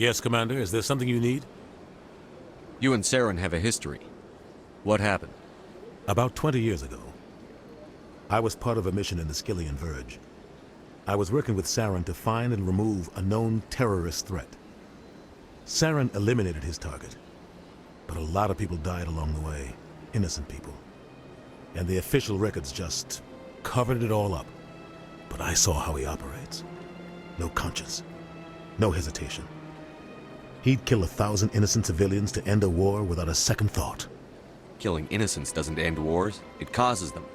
Yes, Commander. Is there something you need? You and Saren have a history. What happened? About 20 years ago, I was part of a mission in the Skyllian Verge. I was working with Saren to find and remove a known terrorist threat. Saren eliminated his target, but a lot of people died along the way, innocent people. And the official records just covered it all up. But I saw how he operates. No conscience, no hesitation. He'd kill 1,000 innocent civilians to end a war without a second thought. Killing innocents doesn't end wars, it causes them.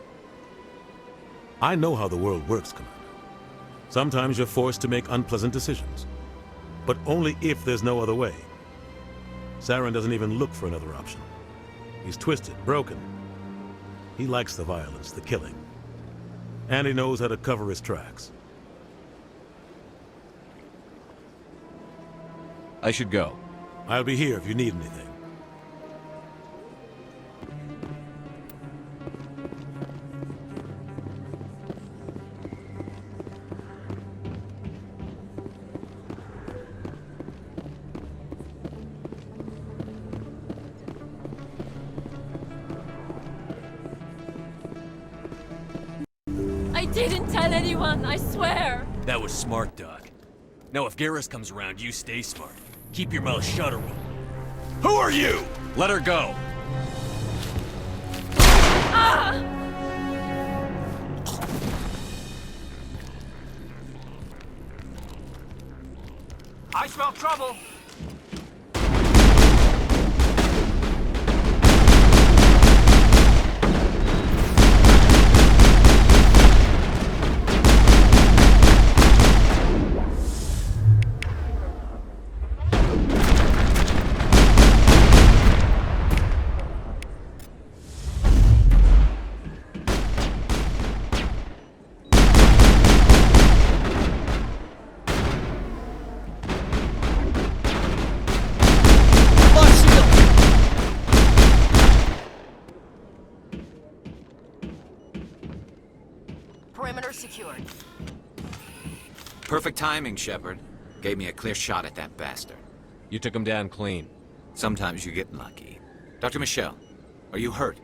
I know how the world works, Commander. Sometimes you're forced to make unpleasant decisions, but only if there's no other way. Saren doesn't even look for another option. He's twisted, broken. He likes the violence, the killing. And he knows how to cover his tracks. I should go. I'll be here if you need anything. I didn't tell anyone, I swear! That was smart, Doc. Now if Garrus comes around, you stay smart. Keep your mouth shut or we'll... Who are you? Let her go! Ah! I smell trouble! Perimeter secured. Perfect timing, Shepard. Gave me a clear shot at that bastard. You took him down clean. Sometimes you get lucky. Dr. Michelle, are you hurt?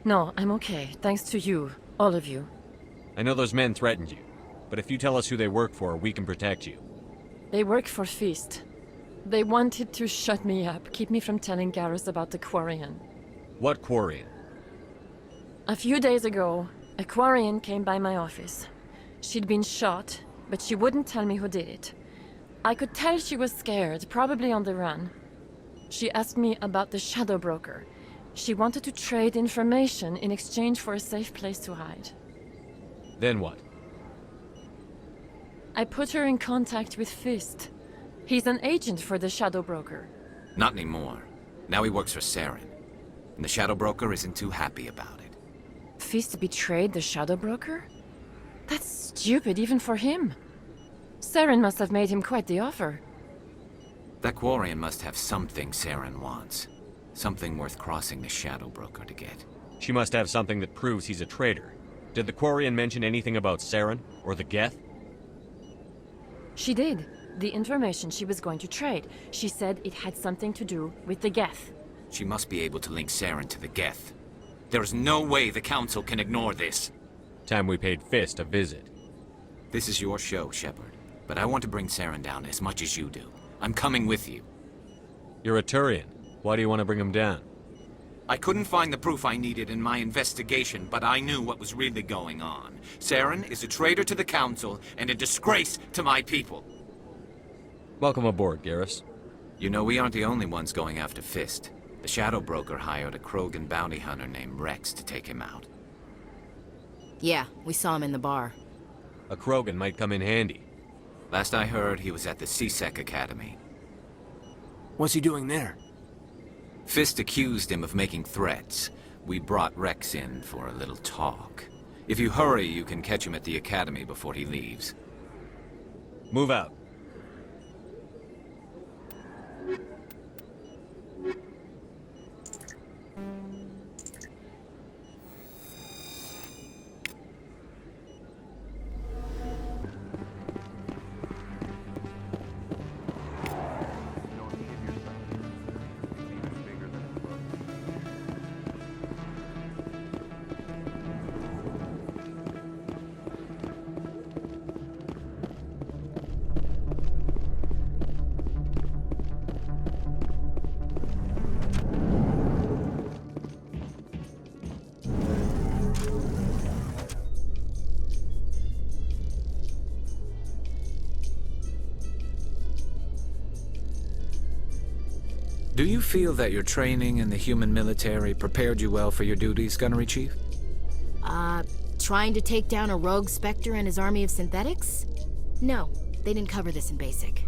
No, I'm okay. Thanks to you. All of you. I know those men threatened you, but if you tell us who they work for, we can protect you. They work for Feast. They wanted to shut me up, keep me from telling Garrus about the Quarian. What Quarian? A few days ago, a Quarian came by my office. She'd been shot, but she wouldn't tell me who did it. I could tell she was scared, probably on the run. She asked me about the Shadow Broker. She wanted to trade information in exchange for a safe place to hide. Then what? I put her in contact with Fist. He's an agent for the Shadow Broker. Not anymore. Now he works for Saren. And the Shadow Broker isn't too happy about it. Fist betrayed the Shadow Broker? That's stupid even for him. Saren must have made him quite the offer. That Quarian must have something Saren wants. Something worth crossing the Shadow Broker to get. She must have something that proves he's a traitor. Did the Quarian mention anything about Saren or the Geth? She did. The information she was going to trade. She said it had something to do with the Geth. She must be able to link Saren to the Geth. There is no way the Council can ignore this. Time we paid Fist a visit. This is your show, Shepard. But I want to bring Saren down as much as you do. I'm coming with you. You're a Turian. Why do you want to bring him down? I couldn't find the proof I needed in my investigation, but I knew what was really going on. Saren is a traitor to the Council and a disgrace to my people. Welcome aboard, Garrus. You know, we aren't the only ones going after Fist. The Shadow Broker hired a Krogan bounty hunter named Rex to take him out. Yeah, we saw him in the bar. A Krogan might come in handy. Last I heard, he was at the C-Sec Academy. What's he doing there? Fist accused him of making threats. We brought Rex in for a little talk. If you hurry, you can catch him at the Academy before he leaves. Move out. Do you feel that your training in the human military prepared you well for your duties, Gunnery Chief? Trying to take down a rogue Spectre and his army of synthetics? No, they didn't cover this in basic.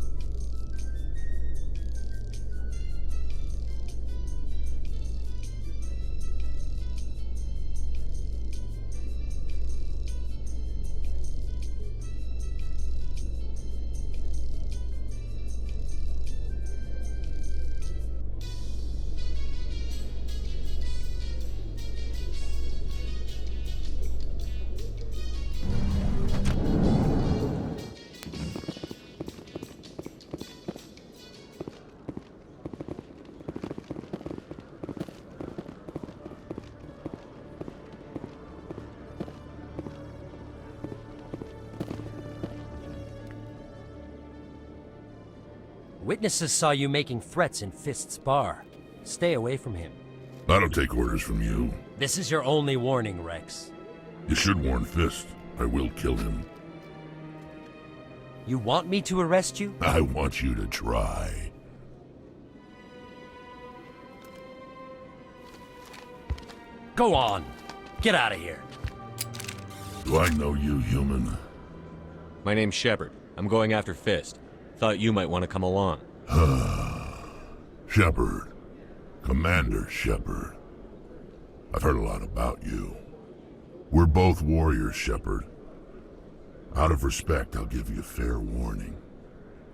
Witnesses saw you making threats in Fist's bar. Stay away from him. I don't take orders from you. This is your only warning, Rex. You should warn Fist. I will kill him. You want me to arrest you? I want you to try. Go on. Get out of here. Do I know you, human? My name's Shepard. I'm going after Fist. Thought you might want to come along. Shepard. Commander Shepard. I've heard a lot about you. We're both warriors, Shepard. Out of respect, I'll give you a fair warning.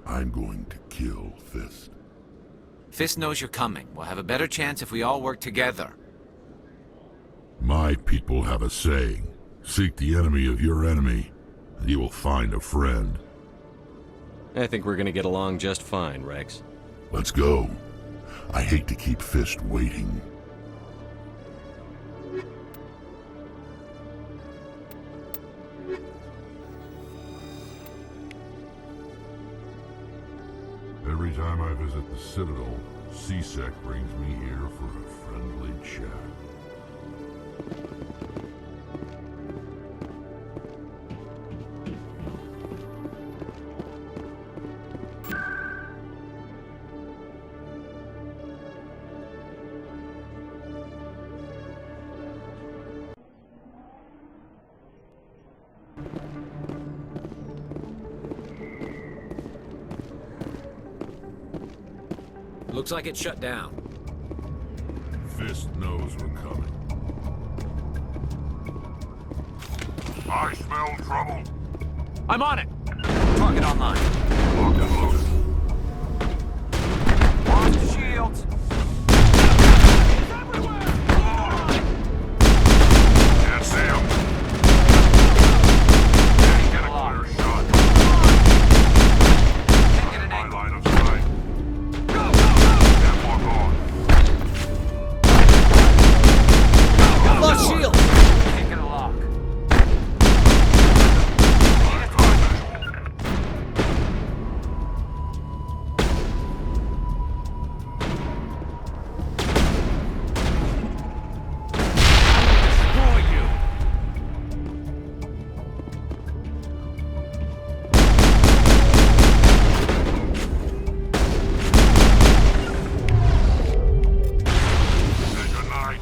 I'm going to kill Fist. Fist knows you're coming. We'll have a better chance if we all work together. My people have a saying. Seek the enemy of your enemy, and you will find a friend. I think we're gonna get along just fine, Rex. Let's go. I hate to keep Fist waiting. Every time I visit the Citadel, C-Sec brings me here for a friendly chat. Looks like it's shut down. Fist knows we're coming. I smell trouble. I'm on it! Target online. Locked and loaded. Launch the shields! Can't see him. Can't get a clear shot. Can't get an My angle. line of sight. Can't walk on. Lost shield! Can't get a lock. Destroy you! Say goodnight.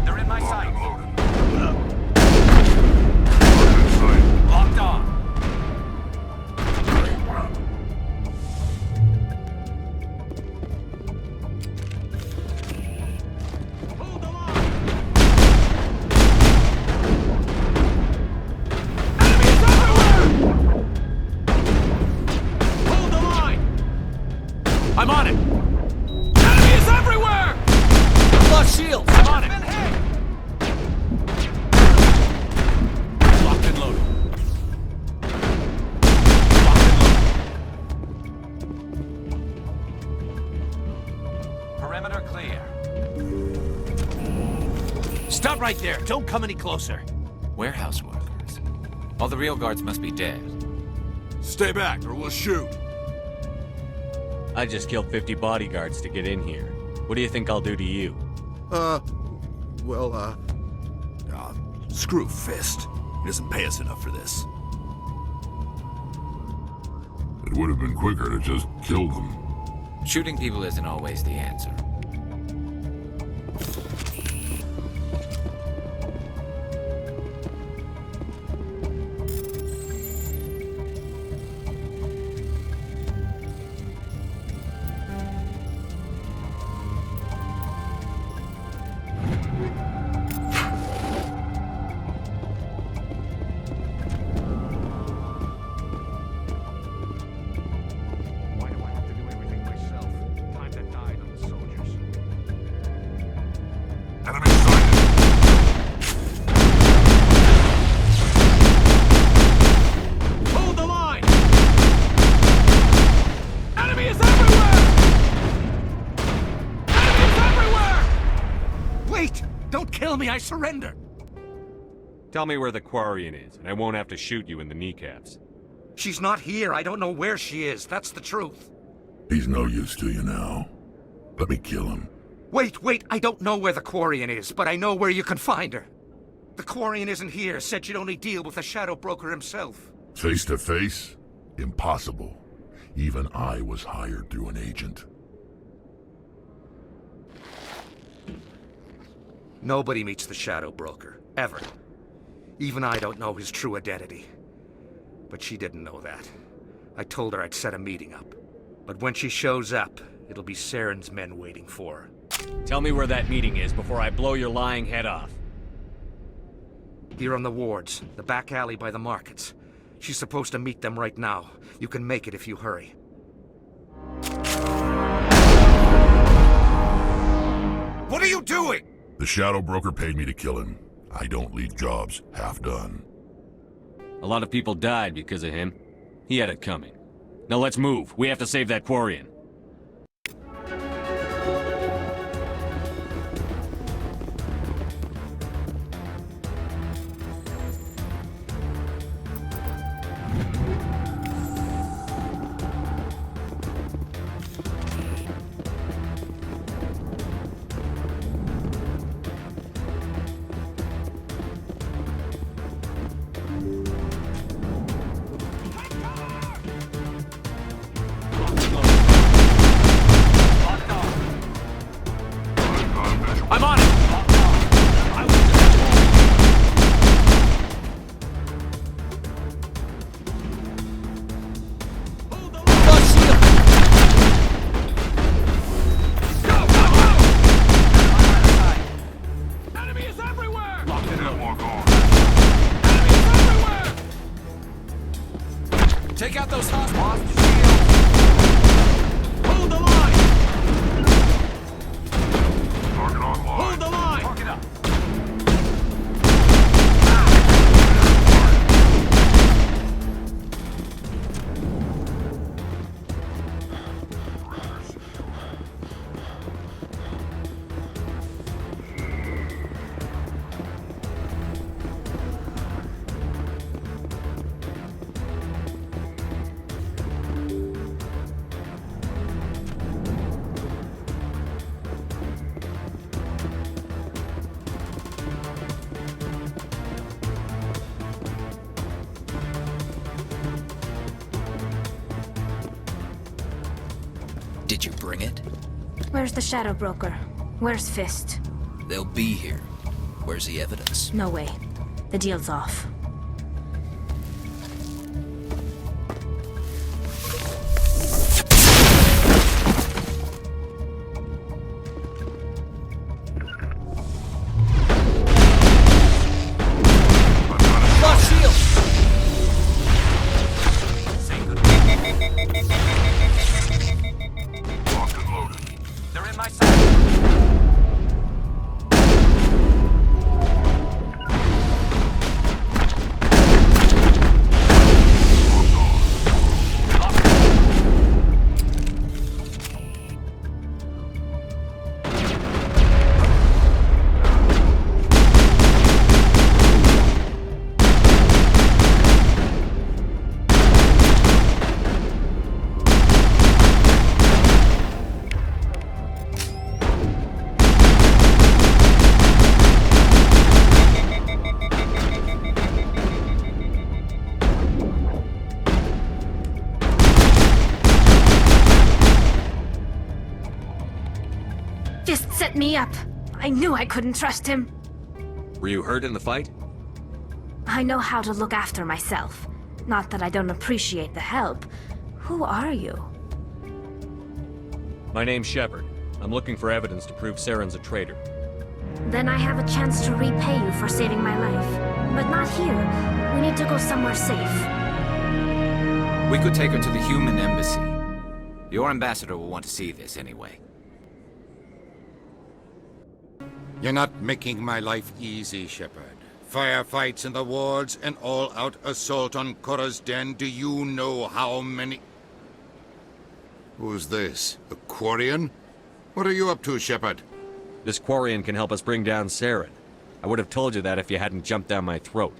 They're in my Locked sight. and loaded. Target in sight. Locked on. Hold the line. Enemies everywhere! Hold the line. I'm on it. Enemies everywhere! Lost shields. I'm on it. Locked and loaded. Locked and loaded. Perimeter clear. Stop right there. Don't come any closer. Warehouse workers. All the real guards must be dead. Stay back or we'll shoot. I just killed 50 bodyguards to get in here. What do you think I'll do to you? Screw Fist. He doesn't pay us enough for this. It would have been quicker to just kill them. Shooting people isn't always the answer. Why do I have to do everything myself? Time that died on the soldiers. Enemy sighted! Hold the line! Enemy is everywhere! Enemy is everywhere! Wait! Don't kill me, I surrender! Tell me where the Quarian is, and I won't have to shoot you in the kneecaps. She's not here. I don't know where she is. That's the truth. He's no use to you now. Let me kill him. Wait, I don't know where the Quarian is, but I know where you can find her. The Quarian isn't here, said she'd only deal with the Shadow Broker himself. Face to face? Impossible. Even I was hired through an agent. Nobody meets the Shadow Broker, ever. Even I don't know his true identity. But she didn't know that. I told her I'd set a meeting up. But when she shows up, it'll be Saren's men waiting for her. Tell me where that meeting is before I blow your lying head off. Here on the wards, the back alley by the markets. She's supposed to meet them right now. You can make it if you hurry. What are you doing? The Shadow Broker paid me to kill him. I don't leave jobs half done. A lot of people died because of him. He had it coming. Now let's move. We have to save that Quarian. I'm on it! Enemy is everywhere! Lock the network on. Enemy is everywhere! Take out those hostiles. Hold the line! Target online. Hold the line! Mark it up. Did you bring it? Where's the Shadow Broker? Where's Fist? They'll be here. Where's the evidence? No way. The deal's off. Lost shield! Locked and loaded. They're in my sight. me up. I knew I couldn't trust him. Were you hurt in the fight? I know how to look after myself. Not that I don't appreciate the help. Who are you? My name's Shepard. I'm looking for evidence to prove Saren's a traitor. Then I have a chance to repay you for saving my life. But not here. We need to go somewhere safe. We could take her to the human embassy. Your ambassador will want to see this anyway. You're not making my life easy, Shepard. Firefights in the wards, an all-out assault on Korra's den. Do you know how many... Who's this? A Quarian? What are you up to, Shepard? This Quarian can help us bring down Saren. I would have told you that if you hadn't jumped down my throat.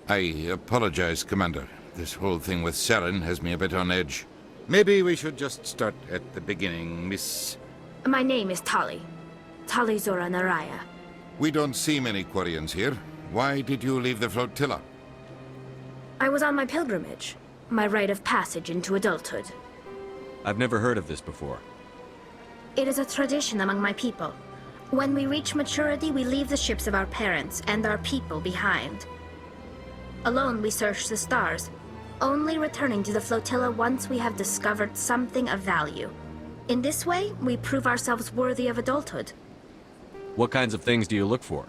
I apologize, Commander. This whole thing with Saren has me a bit on edge. Maybe we should just start at the beginning, Miss... My name is Tali. Tali Zora Naraya. We don't see many Quarians here. Why did you leave the flotilla? I was on my pilgrimage. My rite of passage into adulthood. I've never heard of this before. It is a tradition among my people. When we reach maturity, we leave the ships of our parents and our people behind. Alone, we search the stars, only returning to the flotilla once we have discovered something of value. In this way, we prove ourselves worthy of adulthood. What kinds of things do you look for?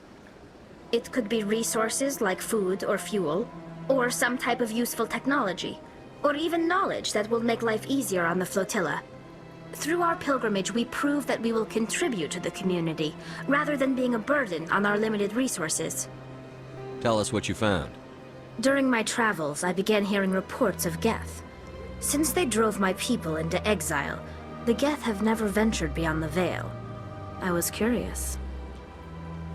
It could be resources like food or fuel, or some type of useful technology, or even knowledge that will make life easier on the flotilla. Through our pilgrimage, we prove that we will contribute to the community, rather than being a burden on our limited resources. Tell us what you found. During my travels, I began hearing reports of Geth. Since they drove my people into exile, the Geth have never ventured beyond the Veil. I was curious.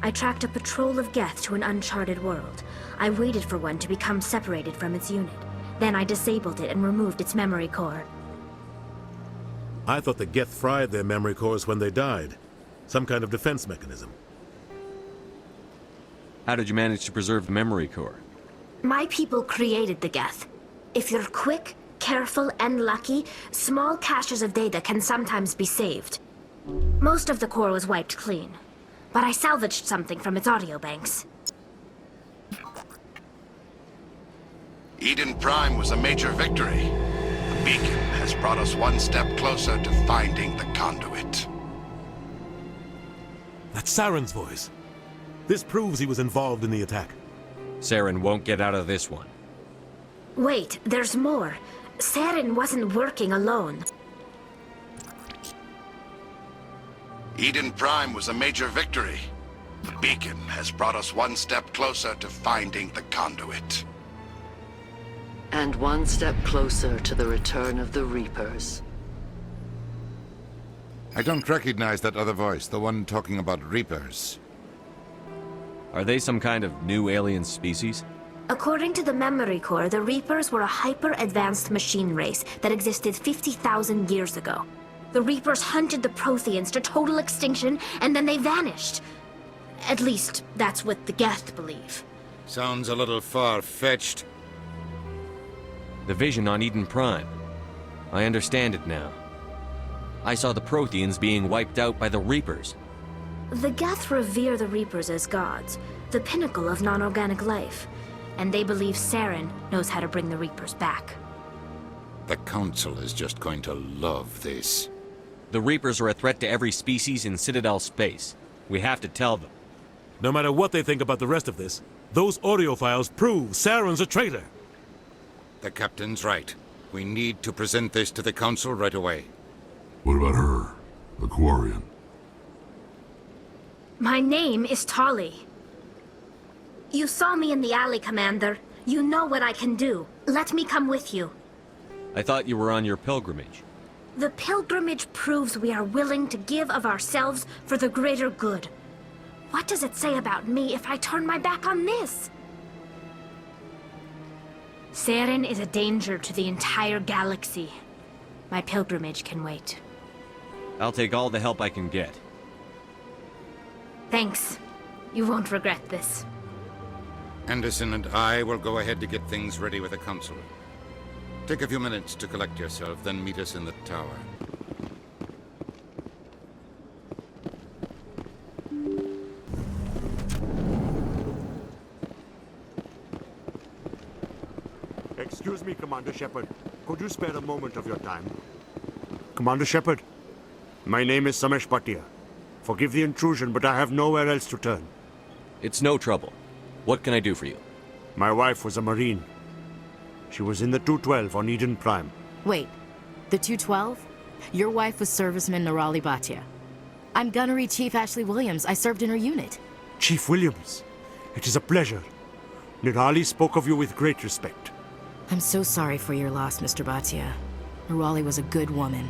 I tracked a patrol of Geth to an uncharted world. I waited for one to become separated from its unit. Then I disabled it and removed its memory core. I thought the Geth fried their memory cores when they died. Some kind of defense mechanism. How did you manage to preserve the memory core? My people created the Geth. If you're quick, careful, and lucky, small caches of data can sometimes be saved. Most of the core was wiped clean, but I salvaged something from its audio banks. Eden Prime was a major victory. The beacon has brought us one step closer to finding the conduit. That's Saren's voice. This proves he was involved in the attack. Saren won't get out of this one. Wait, there's more. Saren wasn't working alone. Eden Prime was a major victory. The beacon has brought us one step closer to finding the conduit. And one step closer to the return of the Reapers. I don't recognize that other voice, the one talking about Reapers. Are they some kind of new alien species? According to the memory core, the Reapers were a hyper-advanced machine race that existed 50,000 years ago. The Reapers hunted the Protheans to total extinction, and then they vanished. At least, that's what the Geth believe. Sounds a little far-fetched. The vision on Eden Prime. I understand it now. I saw the Protheans being wiped out by the Reapers. The Geth revere the Reapers as gods, the pinnacle of non-organic life. And they believe Saren knows how to bring the Reapers back. The Council is just going to love this. The Reapers are a threat to every species in Citadel space. We have to tell them. No matter what they think about the rest of this, those audio files prove Saren's a traitor. The Captain's right. We need to present this to the Council right away. What about her? The Quarian? My name is Tali. You saw me in the alley, Commander. You know what I can do. Let me come with you. I thought you were on your pilgrimage. The pilgrimage proves we are willing to give of ourselves for the greater good. What does it say about me if I turn my back on this? Saren is a danger to the entire galaxy. My pilgrimage can wait. I'll take all the help I can get. Thanks. You won't regret this. Anderson and I will go ahead to get things ready with the Council. Take a few minutes to collect yourself, then meet us in the tower. Excuse me, Commander Shepard. Could you spare a moment of your time? Commander Shepard, my name is Samesh Bhatia. Forgive the intrusion, but I have nowhere else to turn. It's no trouble. What can I do for you? My wife was a Marine. She was in the 212 on Eden Prime. Wait, the 212? Your wife was Serviceman Nirali Bhatia. I'm Gunnery Chief Ashley Williams. I served in her unit. Chief Williams, it is a pleasure. Nirali spoke of you with great respect. I'm so sorry for your loss, Mr. Bhatia. Nirali was a good woman.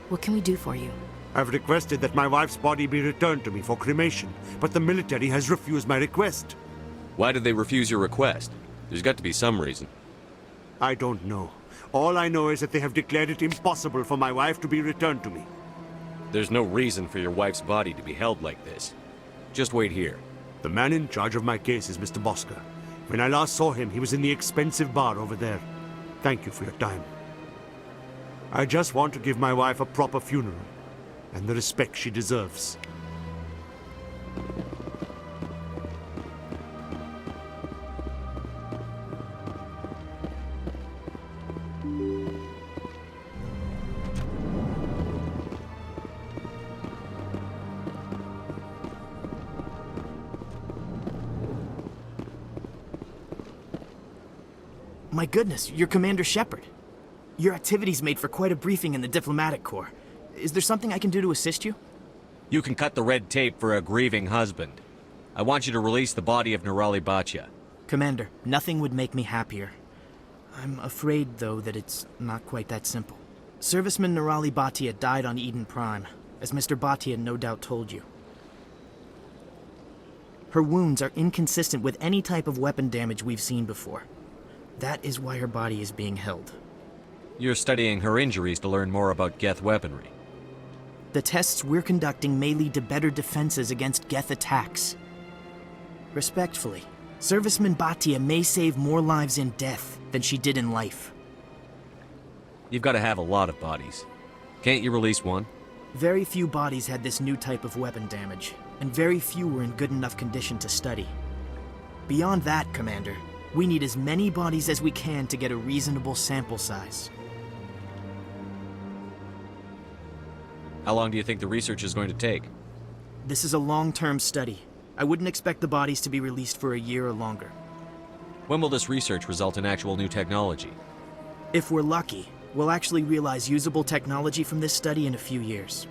What can we do for you? I've requested that my wife's body be returned to me for cremation, but the military has refused my request. Why did they refuse your request? There's got to be some reason. I don't know. All I know is that they have declared it impossible for my wife to be returned to me. There's no reason for your wife's body to be held like this. Just wait here. The man in charge of my case is Mr. Bosker. When I last saw him, he was in the expensive bar over there. Thank you for your time. I just want to give my wife a proper funeral, and the respect she deserves. My goodness, you're Commander Shepard. Your activities made for quite a briefing in the Diplomatic Corps. Is there something I can do to assist you? You can cut the red tape for a grieving husband. I want you to release the body of Nirali Bhatia. Commander, nothing would make me happier. I'm afraid, though, that it's not quite that simple. Serviceman Nirali Bhatia died on Eden Prime, as Mr. Bhatia no doubt told you. Her wounds are inconsistent with any type of weapon damage we've seen before. That is why her body is being held. You're studying her injuries to learn more about Geth weaponry. The tests we're conducting may lead to better defenses against Geth attacks. Respectfully, Serviceman Bhatia may save more lives in death than she did in life. You've got to have a lot of bodies. Can't you release one? Very few bodies had this new type of weapon damage, and very few were in good enough condition to study. Beyond that, Commander, we need as many bodies as we can to get a reasonable sample size. How long do you think the research is going to take? This is a long-term study. I wouldn't expect the bodies to be released for a year or longer. When will this research result in actual new technology? If we're lucky, we'll actually realize usable technology from this study in a few years.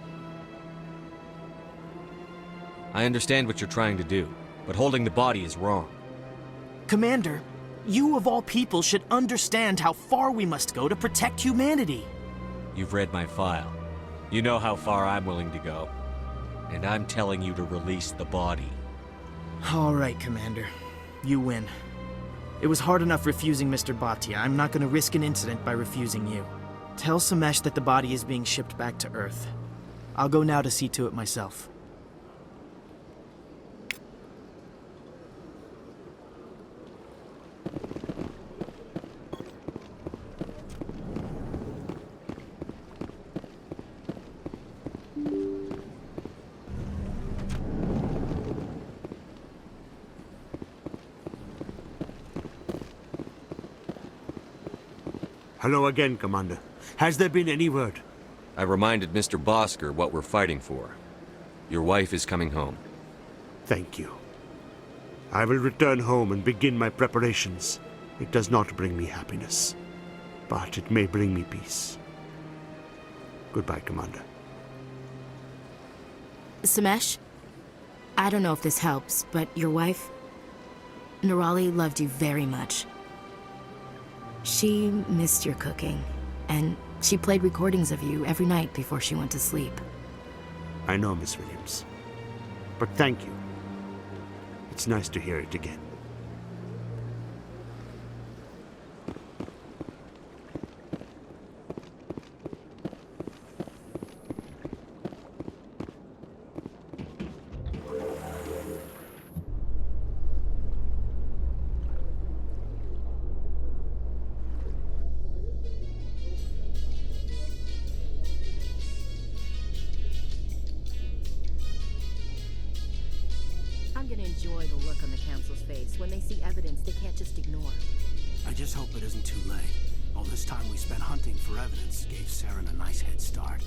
I understand what you're trying to do, but holding the body is wrong. Commander, you of all people should understand how far we must go to protect humanity. You've read my file. You know how far I'm willing to go. And I'm telling you to release the body. All right, Commander. You win. It was hard enough refusing Mr. Bhatia. I'm not going to risk an incident by refusing you. Tell Samesh that the body is being shipped back to Earth. I'll go now to see to it myself. Hello again, Commander. Has there been any word? I reminded Mr. Bosker what we're fighting for. Your wife is coming home. Thank you. I will return home and begin my preparations. It does not bring me happiness, but it may bring me peace. Goodbye, Commander. Samesh, I don't know if this helps, but your wife, Nirali, loved you very much. She missed your cooking, and she played recordings of you every night before she went to sleep. I know, Miss Williams. But thank you. It's nice to hear it again. I'm gonna enjoy the look on the Council's face when they see evidence they can't just ignore. I just hope it isn't too late. All this time we spent hunting for evidence gave Saren a nice head start.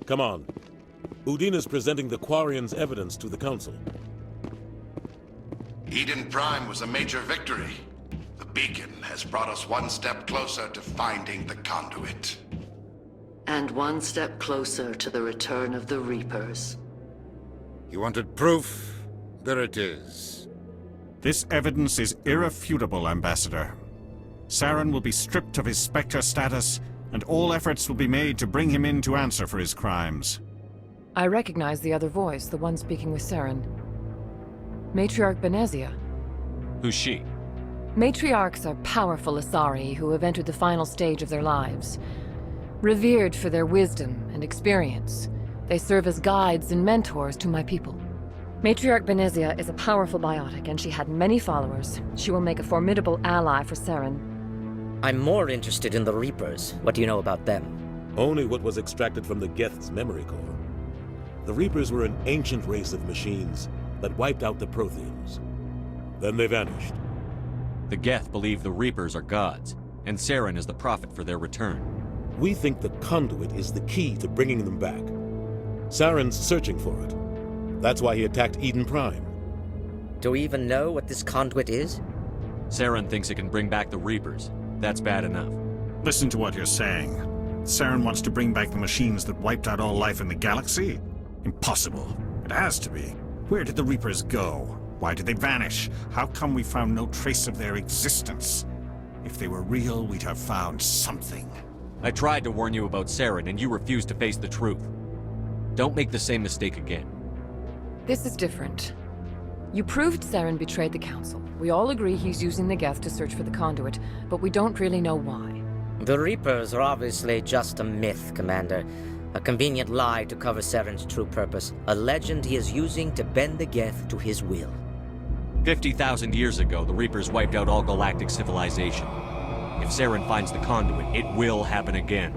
Come on. Udina's presenting the Quarians' evidence to the Council. Eden Prime was a major victory. The beacon has brought us one step closer to finding the conduit. And one step closer to the return of the Reapers. You wanted proof? There it is. This evidence is irrefutable, Ambassador. Saren will be stripped of his Spectre status, and all efforts will be made to bring him in to answer for his crimes. I recognize the other voice, the one speaking with Saren. Matriarch Benezia. Who's she? Matriarchs are powerful Asari who have entered the final stage of their lives. Revered for their wisdom and experience, they serve as guides and mentors to my people. Matriarch Benezia is a powerful biotic, and she had many followers. She will make a formidable ally for Saren. I'm more interested in the Reapers. What do you know about them? Only what was extracted from the Geth's memory core. The Reapers were an ancient race of machines that wiped out the Protheans. Then they vanished. The Geth believe the Reapers are gods, and Saren is the prophet for their return. We think the conduit is the key to bringing them back. Saren's searching for it. That's why he attacked Eden Prime. Do we even know what this conduit is? Saren thinks it can bring back the Reapers. That's bad enough. Listen to what you're saying. Saren wants to bring back the machines that wiped out all life in the galaxy? Impossible. It has to be. Where did the Reapers go? Why did they vanish? How come we found no trace of their existence? If they were real, we'd have found something. I tried to warn you about Saren, and you refused to face the truth. Don't make the same mistake again. This is different. You proved Saren betrayed the Council. We all agree he's using the Geth to search for the conduit, but we don't really know why. The Reapers are obviously just a myth, Commander. A convenient lie to cover Saren's true purpose. A legend he is using to bend the Geth to his will. 50,000 years ago, the Reapers wiped out all galactic civilization. If Saren finds the conduit, it will happen again.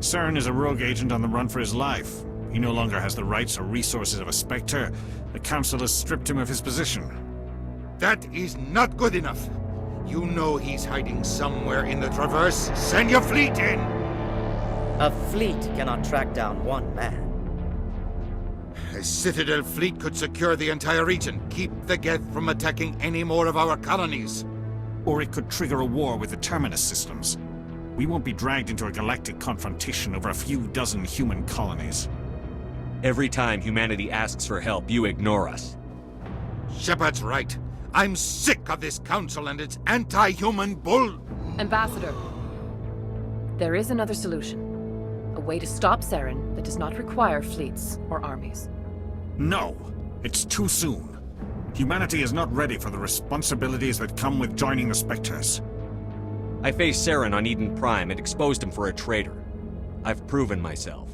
Saren is a rogue agent on the run for his life. He no longer has the rights or resources of a Spectre. The Council has stripped him of his position. That is not good enough. You know he's hiding somewhere in the Traverse. Send your fleet in! A fleet cannot track down one man. A Citadel fleet could secure the entire region, keep the Geth from attacking any more of our colonies. Or it could trigger a war with the Terminus systems. We won't be dragged into a galactic confrontation over a few dozen human colonies. Every time humanity asks for help, you ignore us. Shepard's right. I'm sick of this council and its anti-human bull... Ambassador, there is another solution. A way to stop Saren that does not require fleets or armies. No, it's too soon. Humanity is not ready for the responsibilities that come with joining the Spectres. I faced Saren on Eden Prime and exposed him for a traitor. I've proven myself.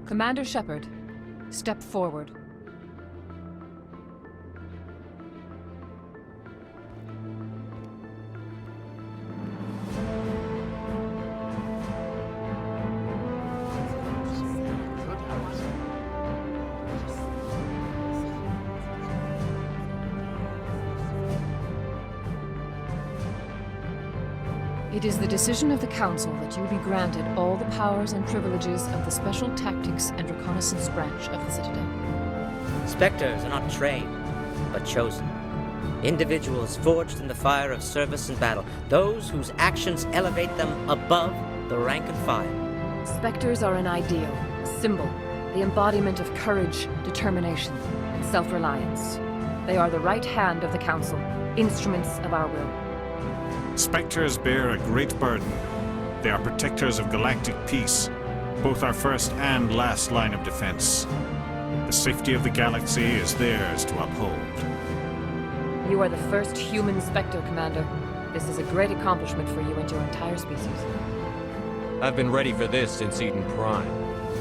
Commander Shepard, step forward. It is the decision of the Council that you be granted all the powers and privileges of the Special Tactics and Reconnaissance branch of the Citadel. Spectres are not trained, but chosen. Individuals forged in the fire of service and battle. Those whose actions elevate them above the rank and file. Spectres are an ideal, a symbol, the embodiment of courage, determination, and self-reliance. They are the right hand of the Council, instruments of our will. Spectres bear a great burden. They are protectors of galactic peace, both our first and last line of defense. The safety of the galaxy is theirs to uphold. You are the first human Spectre, Commander. This is a great accomplishment for you and your entire species. I've been ready for this since Eden Prime.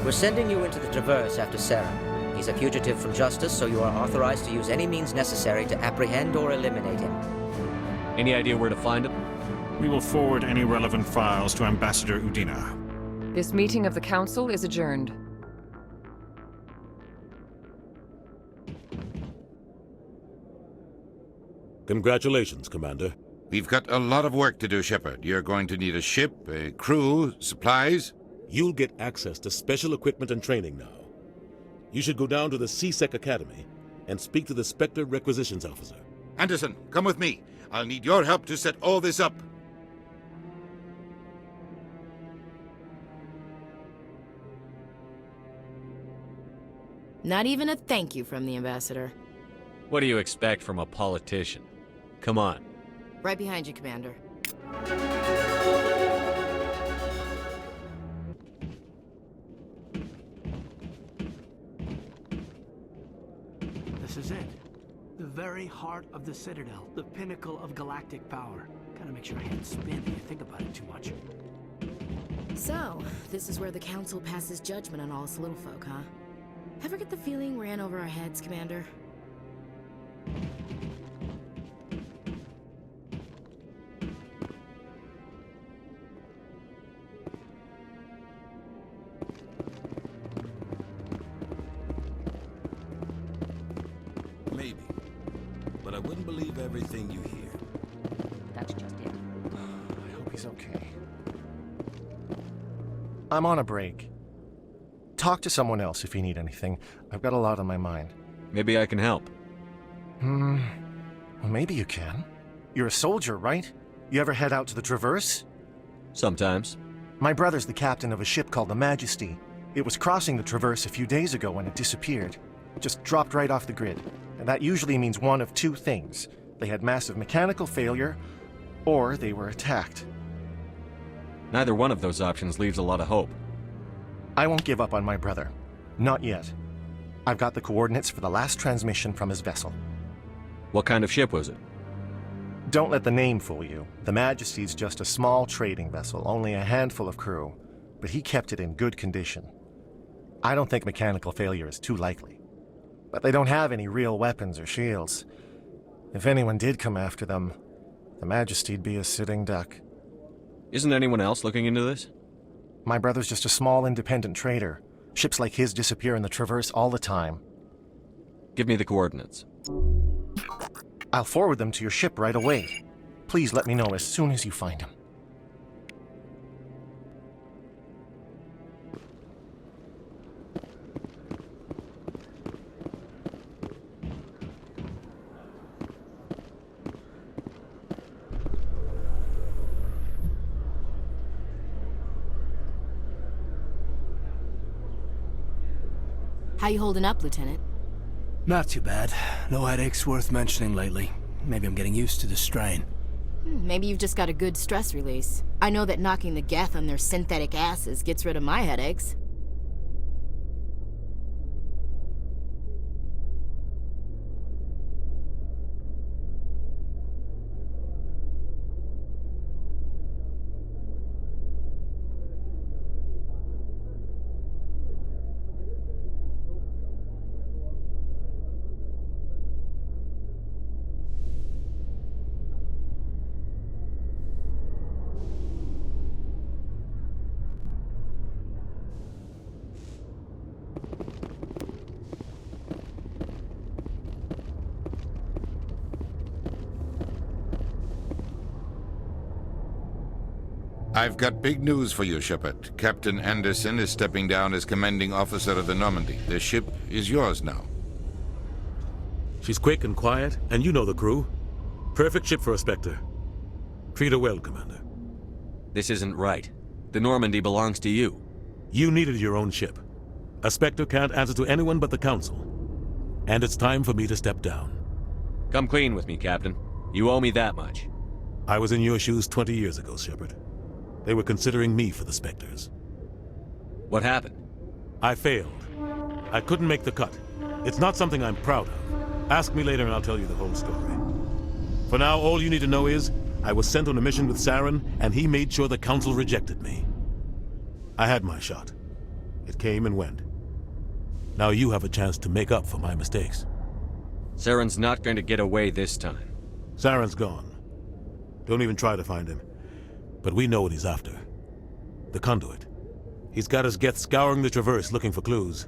We're sending you into the Traverse after Saren. He's a fugitive from justice, so you are authorized to use any means necessary to apprehend or eliminate him. Any idea where to find him? We will forward any relevant files to Ambassador Udina. This meeting of the Council is adjourned. Congratulations, Commander. We've got a lot of work to do, Shepard. You're going to need a ship, a crew, supplies. You'll get access to special equipment and training now. You should go down to the CSEC Academy and speak to the Spectre Requisitions Officer. Anderson, come with me. I'll need your help to set all this up. Not even a thank you from the Ambassador. What do you expect from a politician? Come on. Right behind you, Commander. This is it. The very heart of the Citadel. The pinnacle of galactic power. Kinda makes your head spin if you think about it too much. So, this is where the Council passes judgment on all us little folk, huh? Ever get the feeling we're in over our heads, Commander? Maybe. But I wouldn't believe everything you hear. That's just it. I hope he's okay. I'm on a break. Talk to someone else if you need anything. I've got a lot on my mind. Maybe I can help. Well, maybe you can. You're a soldier, right? You ever head out to the Traverse? Sometimes. My brother's the captain of a ship called the Majesty. It was crossing the Traverse a few days ago when it disappeared. Just dropped right off the grid. And that usually means one of two things. They had massive mechanical failure, or they were attacked. Neither one of those options leaves a lot of hope. I won't give up on my brother. Not yet. I've got the coordinates for the last transmission from his vessel. What kind of ship was it? Don't let the name fool you. The Majesty's just a small trading vessel, only a handful of crew. But he kept it in good condition. I don't think mechanical failure is too likely. But they don't have any real weapons or shields. If anyone did come after them, the Majesty'd be a sitting duck. Isn't anyone else looking into this? My brother's just a small independent trader. Ships like his disappear in the Traverse all the time. Give me the coordinates. I'll forward them to your ship right away. Please let me know as soon as you find him. How you holding up, Lieutenant? Not too bad. No headaches worth mentioning lately. Maybe I'm getting used to the strain. Maybe you've just got a good stress release. I know that knocking the Geth on their synthetic asses gets rid of my headaches. I've got big news for you, Shepard. Captain Anderson is stepping down as commanding officer of the Normandy. The ship is yours now. She's quick and quiet, and you know the crew. Perfect ship for a Spectre. Treat her well, Commander. This isn't right. The Normandy belongs to you. You needed your own ship. A Spectre can't answer to anyone but the Council. And it's time for me to step down. Come clean with me, Captain. You owe me that much. I was in your shoes 20 years ago, Shepard. They were considering me for the Spectres. What happened? I failed. I couldn't make the cut. It's not something I'm proud of. Ask me later and I'll tell you the whole story. For now, all you need to know is, I was sent on a mission with Saren, and he made sure the Council rejected me. I had my shot. It came and went. Now you have a chance to make up for my mistakes. Saren's not going to get away this time. Saren's gone. Don't even try to find him. But we know what he's after. The conduit. He's got his Geth scouring the Traverse looking for clues.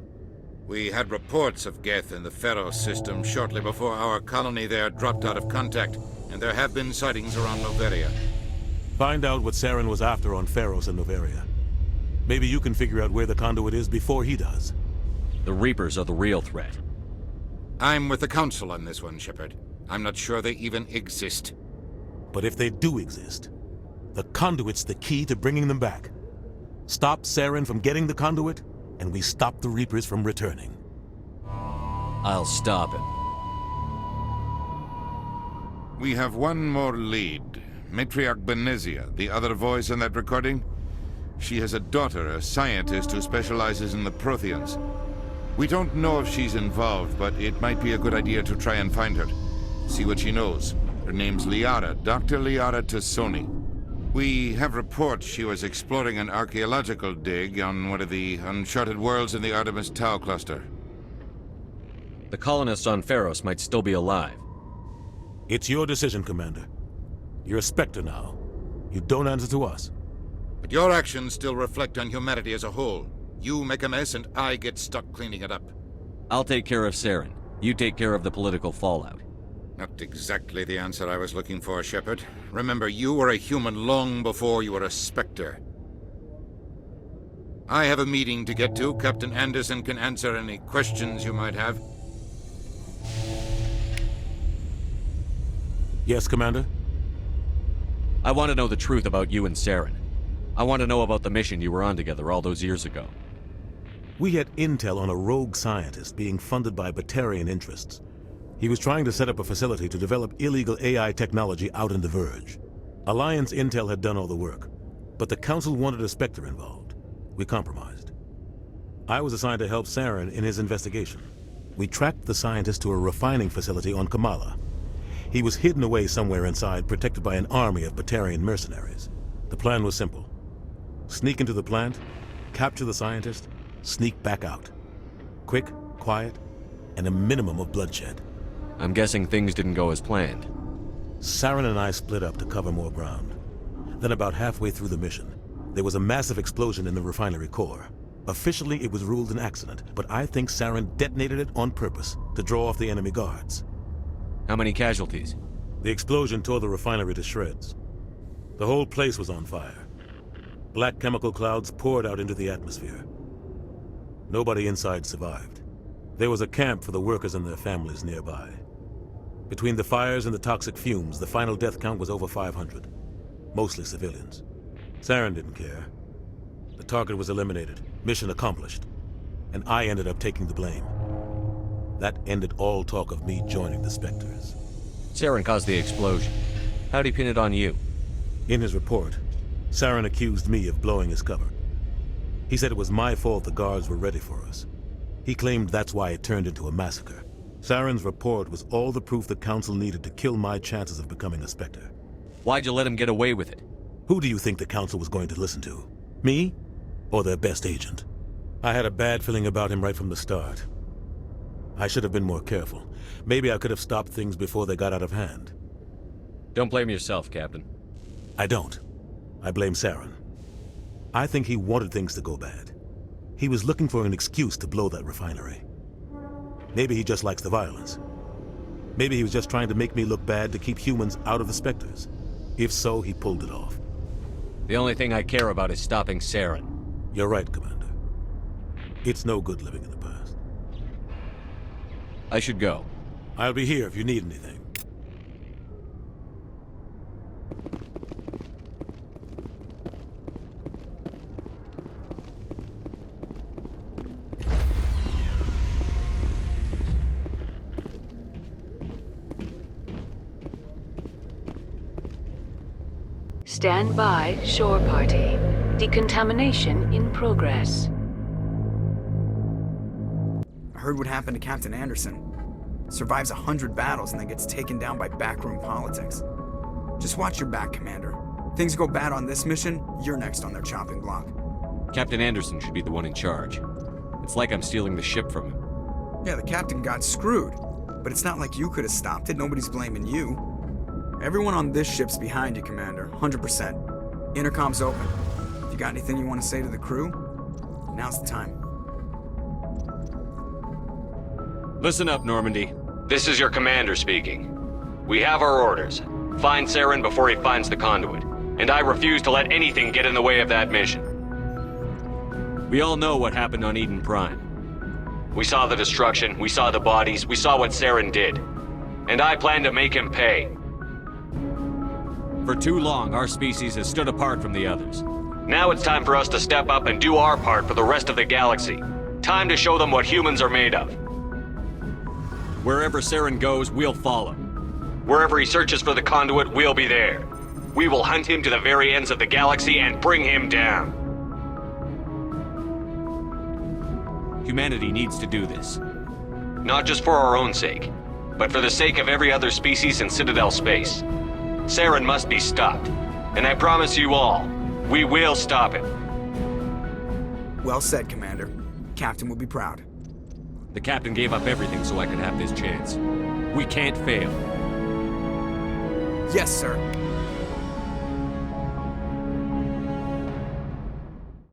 We had reports of Geth in the Pharaoh system shortly before our colony there dropped out of contact, and there have been sightings around Noveria. Find out what Saren was after on Pharos and Noveria. Maybe you can figure out where the conduit is before he does. The Reapers are the real threat. I'm with the Council on this one, Shepard. I'm not sure they even exist. But if they do exist, the conduit's the key to bringing them back. Stop Saren from getting the conduit, and we stop the Reapers from returning. I'll stop him. We have one more lead. Matriarch Benezia, the other voice in that recording. She has a daughter, a scientist who specializes in the Protheans. We don't know if she's involved, but it might be a good idea to try and find her. See what she knows. Her name's Liara, Dr. Liara Tassoni. We have reports she was exploring an archaeological dig on one of the uncharted worlds in the Artemis Tau cluster. The colonists on Pharos might still be alive. It's your decision, Commander. You're a Spectre now. You don't answer to us. But your actions still reflect on humanity as a whole. You make a mess and I get stuck cleaning it up. I'll take care of Saren. You take care of the political fallout. Not exactly the answer I was looking for, Shepard. Remember, you were a human long before you were a Spectre. I have a meeting to get to. Captain Anderson can answer any questions you might have. Yes, Commander? I want to know the truth about you and Saren. I want to know about the mission you were on together all those years ago. We had intel on a rogue scientist being funded by Batarian interests. He was trying to set up a facility to develop illegal AI technology out in the Verge. Alliance intel had done all the work, but the Council wanted a Spectre involved. We compromised. I was assigned to help Saren in his investigation. We tracked the scientist to a refining facility on Kamala. He was hidden away somewhere inside, protected by an army of Batarian mercenaries. The plan was simple. Sneak into the plant, capture the scientist, sneak back out. Quick, quiet, and a minimum of bloodshed. I'm guessing things didn't go as planned. Saren and I split up to cover more ground. Then about halfway through the mission, there was a massive explosion in the refinery core. Officially, it was ruled an accident, but I think Saren detonated it on purpose to draw off the enemy guards. How many casualties? The explosion tore the refinery to shreds. The whole place was on fire. Black chemical clouds poured out into the atmosphere. Nobody inside survived. There was a camp for the workers and their families nearby. Between the fires and the toxic fumes, the final death count was over 500. Mostly civilians. Saren didn't care. The target was eliminated, mission accomplished, and I ended up taking the blame. That ended all talk of me joining the Spectres. Saren caused the explosion. How'd he pin it on you? In his report, Saren accused me of blowing his cover. He said it was my fault the guards were ready for us. He claimed that's why it turned into a massacre. Saren's report was all the proof the Council needed to kill my chances of becoming a Spectre. Why'd you let him get away with it? Who do you think the Council was going to listen to? Me? Or their best agent? I had a bad feeling about him right from the start. I should have been more careful. Maybe I could have stopped things before they got out of hand. Don't blame yourself, Captain. I don't. I blame Saren. I think he wanted things to go bad. He was looking for an excuse to blow that refinery. Maybe he just likes the violence. Maybe he was just trying to make me look bad to keep humans out of the Spectres. If so, he pulled it off. The only thing I care about is stopping Saren. You're right, Commander. It's no good living in the past. I should go. I'll be here if you need anything. Stand by, shore party. Decontamination in progress. I heard what happened to Captain Anderson. Survives 100 battles and then gets taken down by backroom politics. Just watch your back, Commander. Things go bad on this mission, you're next on their chopping block. Captain Anderson should be the one in charge. It's like I'm stealing the ship from him. Yeah, the captain got screwed. But it's not like you could have stopped it. Nobody's blaming you. Everyone on this ship's behind you, Commander. 100%. Intercom's open. If you got anything you want to say to the crew, now's the time. Listen up, Normandy. This is your commander speaking. We have our orders. Find Saren before he finds the conduit. And I refuse to let anything get in the way of that mission. We all know what happened on Eden Prime. We saw the destruction, we saw the bodies, we saw what Saren did. And I plan to make him pay. For too long, our species has stood apart from the others. Now it's time for us to step up and do our part for the rest of the galaxy. Time to show them what humans are made of. Wherever Saren goes, we'll follow. Wherever he searches for the conduit, we'll be there. We will hunt him to the very ends of the galaxy and bring him down. Humanity needs to do this. Not just for our own sake, but for the sake of every other species in Citadel space. Saren must be stopped. And I promise you all, we will stop him. Well said, Commander. Captain will be proud. The captain gave up everything so I could have this chance. We can't fail. Yes, sir.